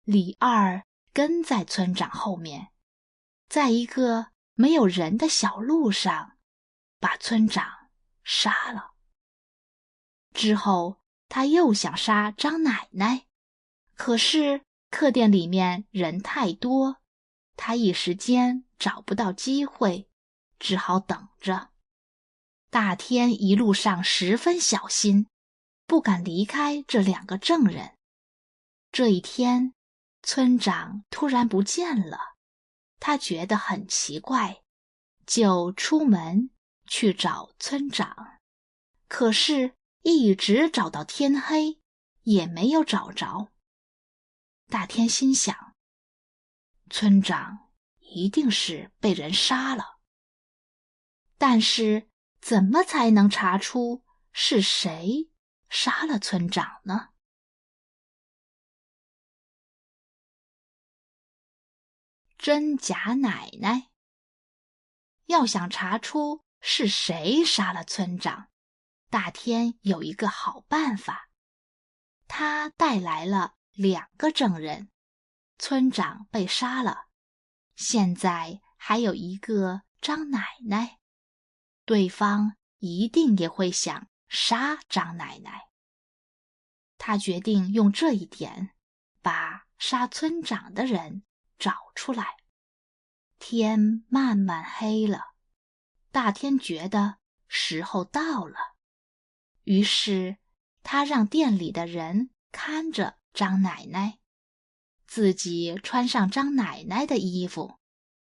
李二跟在村长后面，在一个没有人的小路上把村长杀了。之后他又想杀张奶奶，可是客店里面人太多，他一时间找不到机会，只好等着。大天一路上十分小心，不敢离开这2个证人。这一天，村长突然不见了，他觉得很奇怪，就出门去找村长。可是一直找到天黑，也没有找着。大天心想，村长一定是被人杀了。但是怎么才能查出是谁杀了村长呢？真假奶奶。要想查出是谁杀了村长，大天有一个好办法。他带来了2个证人，村长被杀了，现在还有一个张奶奶，对方一定也会想杀张奶奶。他决定用这一点把杀村长的人找出来。天慢慢黑了，大天觉得时候到了，于是他让店里的人看着张奶奶，自己穿上张奶奶的衣服，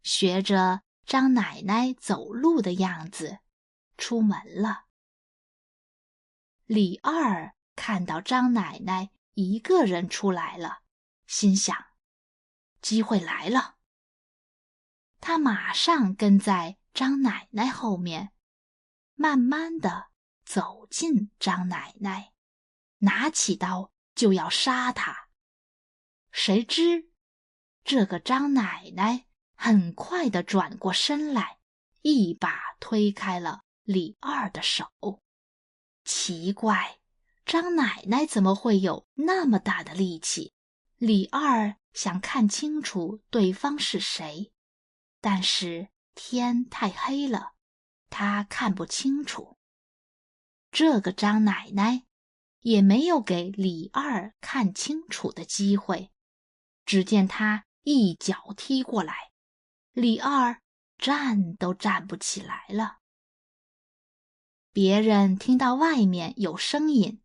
学着张奶奶走路的样子出门了。李二看到张奶奶一个人出来了，心想，机会来了。他马上跟在张奶奶后面，慢慢地走近张奶奶，拿起刀就要杀她。谁知这个张奶奶很快地转过身来，一把推开了李二的手。奇怪，张奶奶怎么会有那么大的力气？李二想看清楚对方是谁，但是天太黑了，他看不清楚。这个张奶奶也没有给李二看清楚的机会，只见他一脚踢过来，李二站都站不起来了。别人听到外面有声音，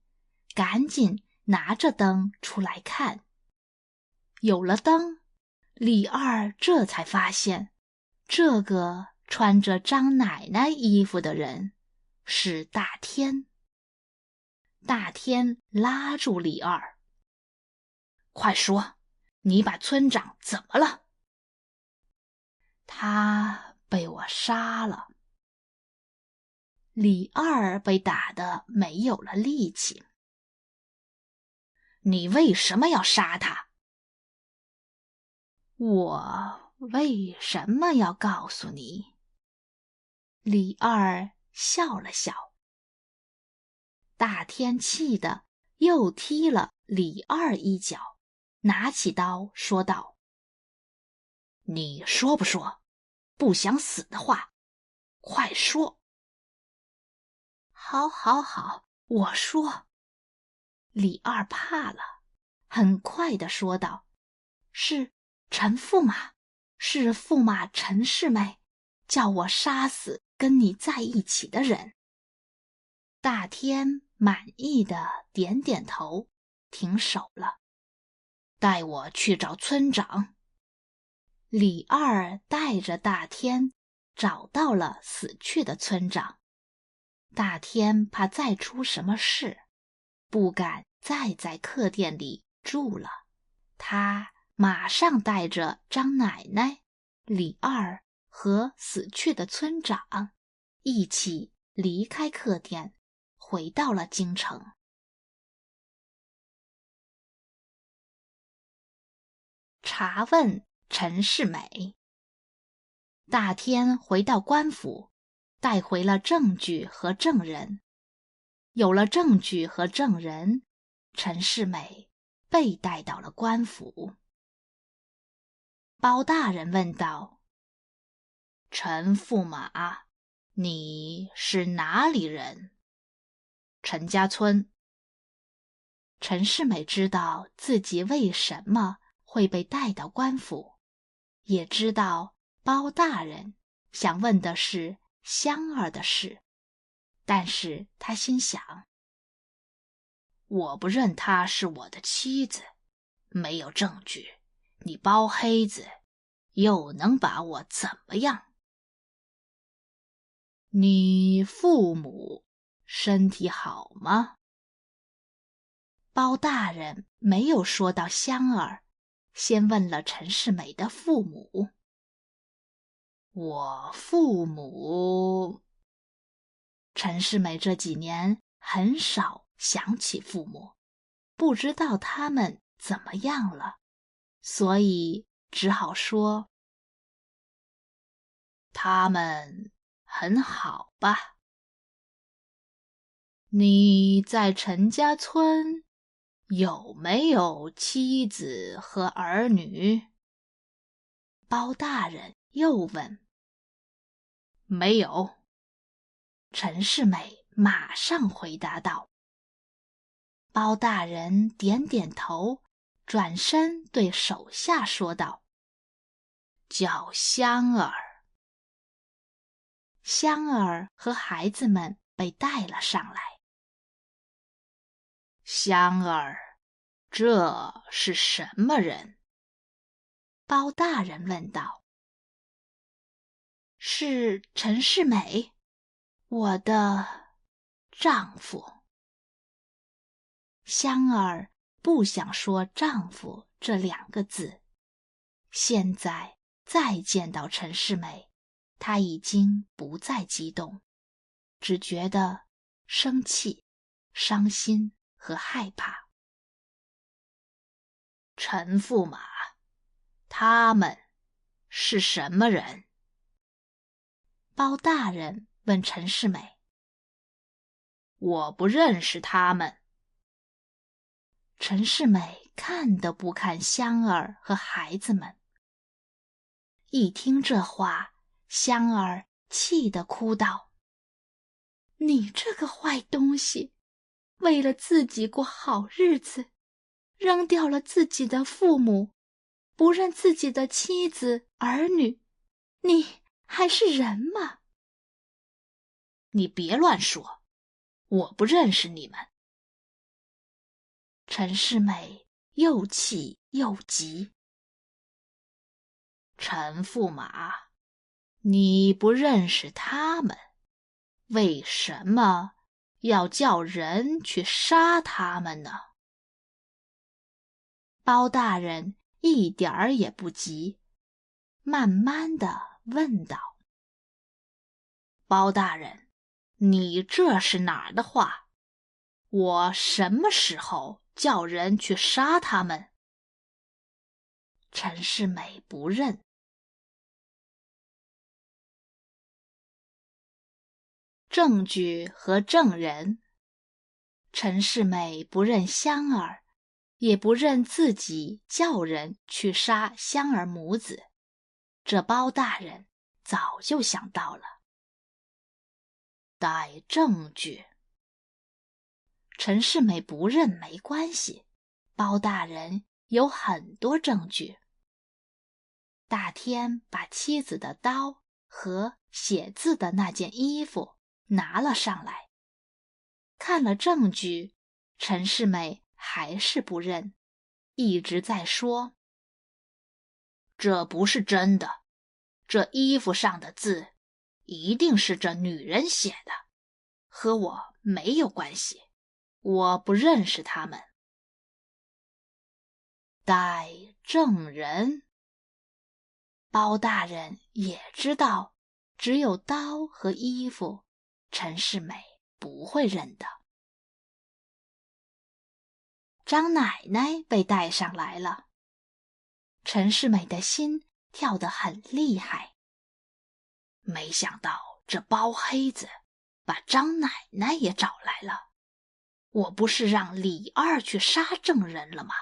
赶紧拿着灯出来看。有了灯，李二这才发现，这个穿着张奶奶衣服的人是大天。大天拉住李二：“快说，你把村长怎么了？”“他被我杀了。”李二被打得没有了力气。“你为什么要杀他？”“我为什么要告诉你？”李二笑了笑。大天气得又踢了李二一脚，拿起刀说道：“你说不说？不想死的话，快说！”“好，好，好，我说。”李二怕了，很快地说道：“是陈驸马，是驸马陈世美，叫我杀死跟你在一起的人。”大天满意的点点头，停手了。“带我去找村长。”李二带着大天找到了死去的村长。大天怕再出什么事，不敢再在客店里住了。他马上带着张奶奶、李二和死去的村长一起离开客店，回到了京城。查问陈世美。大天回到官府，带回了证据和证人。有了证据和证人，陈世美被带到了官府。包大人问道：“陈驸马，你是哪里人？”“陈家村。”陈世美知道自己为什么会被带到官府，也知道包大人想问的是香儿的事，但是他心想：我不认她是我的妻子，没有证据，你包黑子又能把我怎么样？你父母身体好吗？”包大人没有说到香儿，先问了陈世美的父母。“我父母……”陈世美这几年很少想起父母，不知道他们怎么样了，所以只好说：“他们很好吧？你在陈家村有没有妻子和儿女？”包大人又问。“没有。”陈世美马上回答道。包大人点点头，转身对手下说道：“叫香儿。”香儿和孩子们被带了上来。“香儿，这是什么人？”包大人问道。“是陈世美，我的丈夫。”香儿不想说丈夫这2个字，现在再见到陈世美，她已经不再激动，只觉得生气、伤心和害怕。“陈驸马，他们是什么人？”包大人问陈世美。“我不认识他们。”陈世美看都不看香儿和孩子们。一听这话，香儿气得哭道：“你这个坏东西，为了自己过好日子，扔掉了自己的父母，不认自己的妻子儿女，你还是人吗？”你别乱说，我不认识你们。”陈世美又气又急。陈驸马，你不认识他们，为什么要叫人去杀他们呢？包大人一点儿也不急，慢慢地问道：“包大人，你这是哪儿的话？我什么时候叫人去杀他们？”陈世美不认。证据和证人。陈世美不认香儿，也不认自己叫人去杀香儿母子，这包大人早就想到了。带证据。陈世美不认没关系，包大人有很多证据。大天把妻子的刀和写字的那件衣服拿了上来，看了证据，陈世美还是不认，一直在说：“这不是真的，这衣服上的字一定是这女人写的，和我没有关系，我不认识他们。”带证人。包大人也知道，只有刀和衣服，陈世美不会认的。张奶奶被带上来了，陈世美的心跳得很厉害。没想到这包黑子把张奶奶也找来了，我不是让李二去杀证人了吗？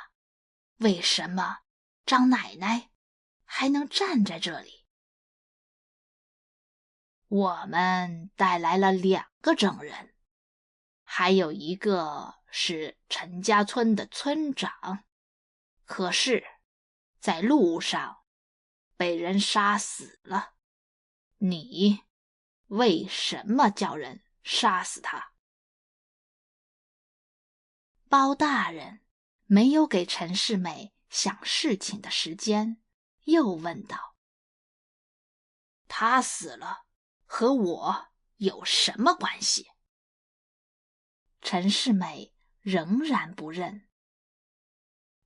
为什么张奶奶还能站在这里？我们带来了2个证人，还有一个是陈家村的村长，可是在路上被人杀死了。你为什么叫人杀死他？包大人没有给陈世美想事情的时间，又问道：“他死了，和我有什么关系？”陈世美仍然不认。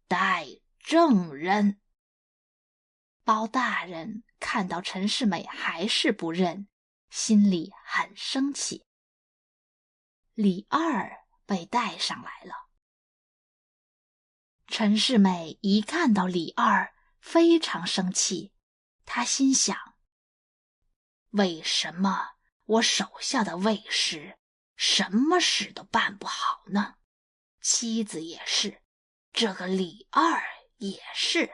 带证人。包大人看到陈世美还是不认，心里很生气。李二被带上来了。陈世美一看到李二，非常生气，他心想：为什么我手下的卫士什么事都办不好呢？妻子也是，这个李二也是。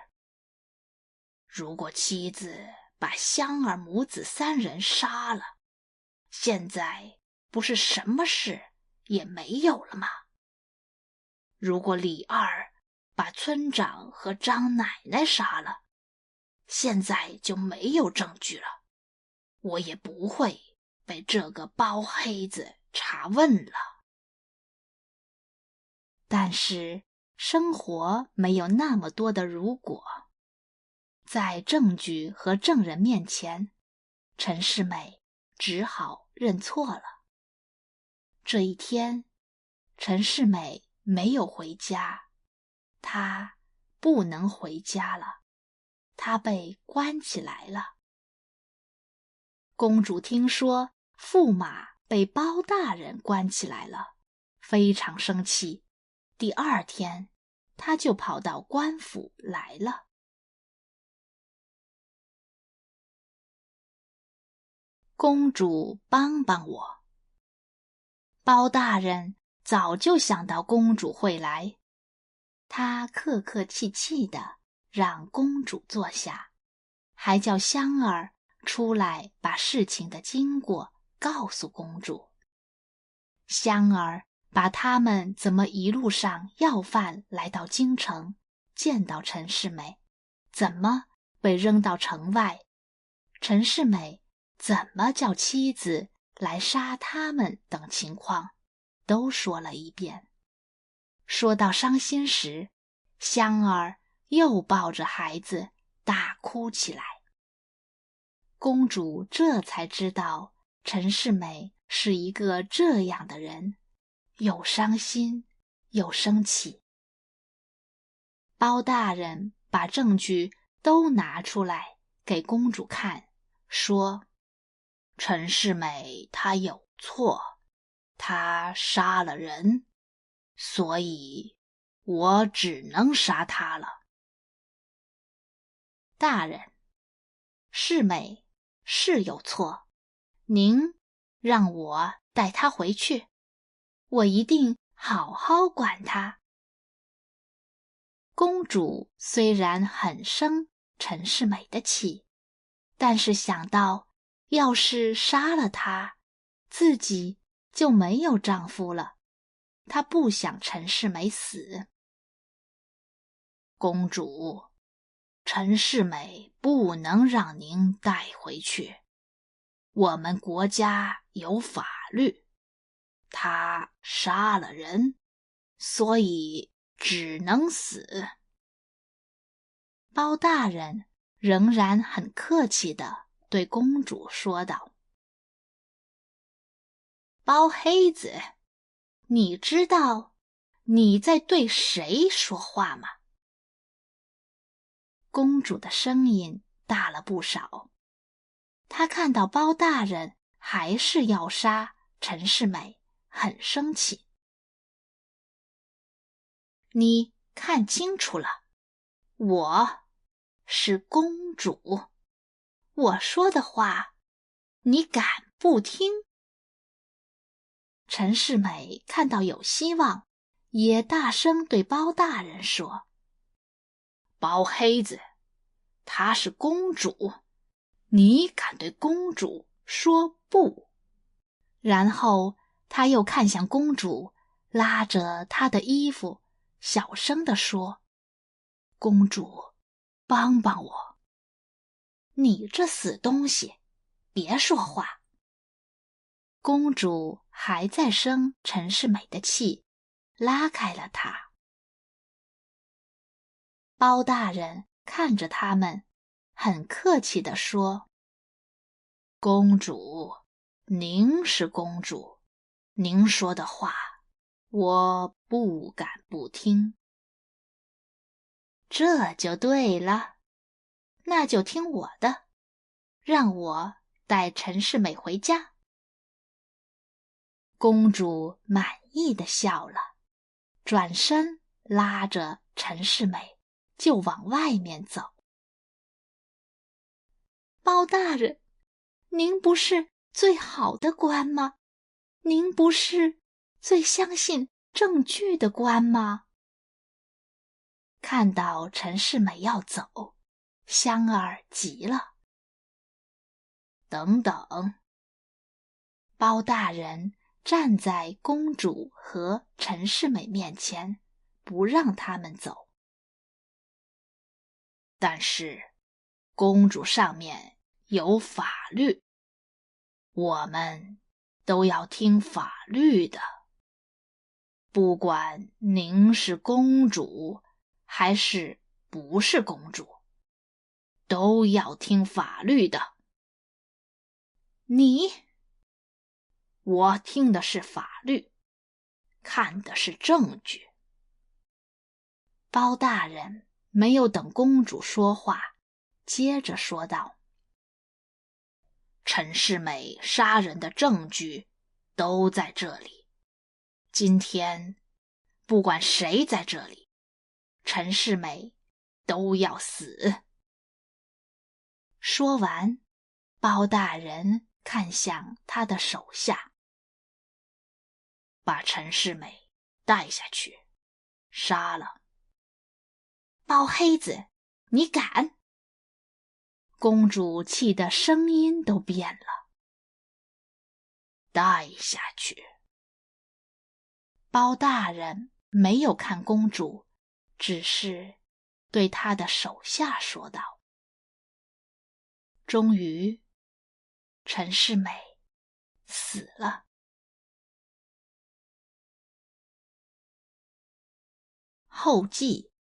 如果妻子把香儿母子3人杀了，现在不是什么事也没有了吗？如果李二把村长和张奶奶杀了，现在就没有证据了，我也不会被这个包黑子查问了。但是生活没有那么多的如果，在证据和证人面前，陈世美只好认错了。这一天，陈世美没有回家，她不能回家了，她被关起来了。公主听说驸马被包大人关起来了，非常生气。第2天，她就跑到官府来了。公主帮帮我。包大人早就想到公主会来，他客客气气地让公主坐下，还叫香儿出来把事情的经过告诉公主。香儿把他们怎么一路上要饭来到京城，见到陈世美，怎么被扔到城外，陈世美怎么叫妻子来杀他们等情况都说了一遍。说到伤心时，香儿又抱着孩子大哭起来。公主这才知道陈世美是一个这样的人，又伤心又生气。包大人把证据都拿出来给公主看，说陈世美她有错，她杀了人，所以我只能杀她了。大人，世美是有错，您让我带她回去，我一定好好管她。公主虽然很生陈世美的气，但是想到要是杀了她，自己就没有丈夫了，她不想陈世美死。公主，陈世美不能让您带回去，我们国家有法律，她杀了人，所以只能死。包大人仍然很客气地对公主说道：包黑子，你知道你在对谁说话吗？公主的声音大了不少，她看到包大人还是要杀陈世美，很生气。你看清楚了，我是公主，我说的话你敢不听？陈世美看到有希望，也大声对包大人说：包黑子，她是公主，你敢对公主说不？然后他又看向公主，拉着她的衣服，小声地说：公主，帮帮我！你这死东西，别说话！公主还在生陈世美的气，拉开了她。包大人看着他们，很客气地说：公主，您是公主，您说的话我不敢不听。这就对了，那就听我的，让我带陈世美回家。公主满意的笑了，转身拉着陈世美就往外面走。包大人，您不是最好的官吗？您不是最相信证据的官吗？看到陈世美要走，香儿急了。等等！包大人站在公主和陈世美面前，不让他们走。但是公主上面有法律，我们都要听法律的。不管您是公主还是不是公主，都要听法律的。我听的是法律，看的是证据。包大人没有等公主说话，接着说道：陈世美杀人的证据都在这里，今天不管谁在这里，陈世美都要死。说完，包大人看向他的手下，把陈世美带下去，杀了。包黑子，你敢！公主气得声音都变了。带下去。包大人没有看公主，只是对他的手下说道。终于，陈世美死了。后记：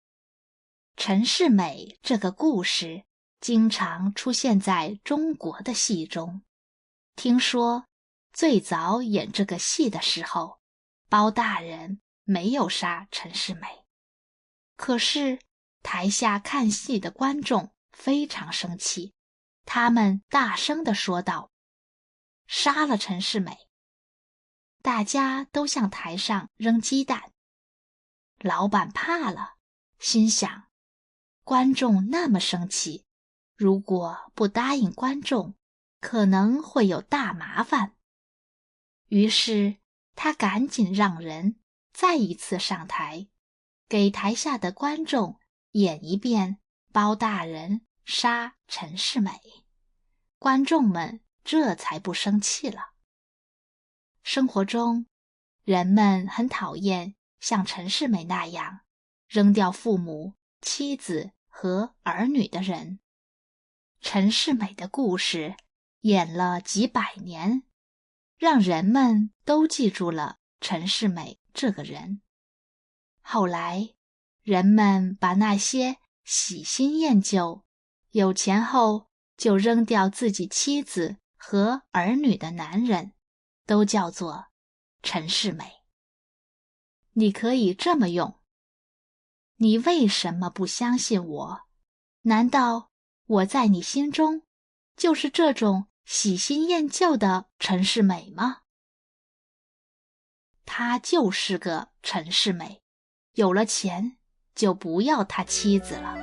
陈世美这个故事经常出现在中国的戏中。听说最早演这个戏的时候，包大人没有杀陈世美，可是台下看戏的观众非常生气，他们大声地说道：“杀了陈世美！”大家都向台上扔鸡蛋。老板怕了，心想：观众那么生气，如果不答应观众，可能会有大麻烦。于是他赶紧让人再一次上台，给台下的观众演一遍包大人杀陈世美，观众们这才不生气了。生活中，人们很讨厌像陈世美那样扔掉父母、妻子和儿女的人。陈世美的故事演了几百年，让人们都记住了陈世美这个人。后来，人们把那些喜新厌旧、有钱后就扔掉自己妻子和儿女的男人，都叫做陈世美。你可以这么用：你为什么不相信我？难道我在你心中就是这种喜新厌旧的陈世美吗？他就是个陈世美，有了钱就不要他妻子了。